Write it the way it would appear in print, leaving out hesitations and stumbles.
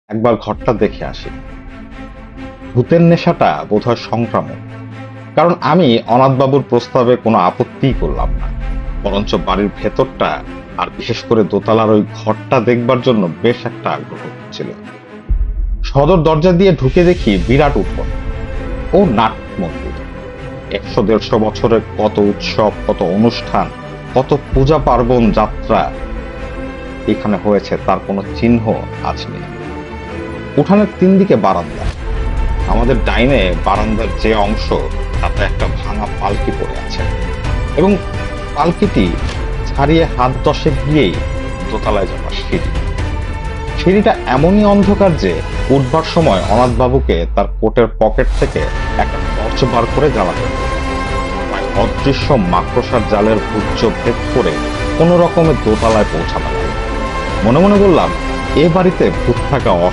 একবার ঘরটা দেখে আসি। ভূতের নেশাটা বোধহয় সংক্রামক, কারণ আমি অনাথবাবুর প্রস্তাবে কোনো আপত্তিই করলাম না, বরঞ্চ বাড়ির ভেতরটা আর বিশেষ করে দোতলার ওই ঘরটা দেখবার জন্য বেশ একটা আগ্রহ ছিল। সদর দরজা দিয়ে ঢুকে দেখি বিরাট উঠোন ও নাট মন্দির। 100-150 বছরের কত উৎসব, কত অনুষ্ঠান, কত পূজা পার্বণ যাত্রা এখানে হয়েছে তার কোনো চিহ্ন আজ নেই। উঠানের 3 দিকে বারান্দা। আমাদের ডাইনে বারান্দার যে অংশ, তাতে একটা ভাঙা পালকি পড়ে আছে, এবং পালকিটি ছাড়িয়ে হাত 10 গিয়েই দোতলায় যাবার সিঁড়ি। সিঁড়িটা এমনই অন্ধকার যে উঠবার সময় অনাথবাবুকে তার কোটের পকেট থেকে একটা টর্চ বার করে জ্বালাতে হতো। প্রায় অদৃশ্য মাকড়সার জালের উচ্চ ভেদ করে কোন রকমে দোতলায় পৌঁছানো লাগে। মনে মনে বললাম, এ বাড়িতে ভূত থাকা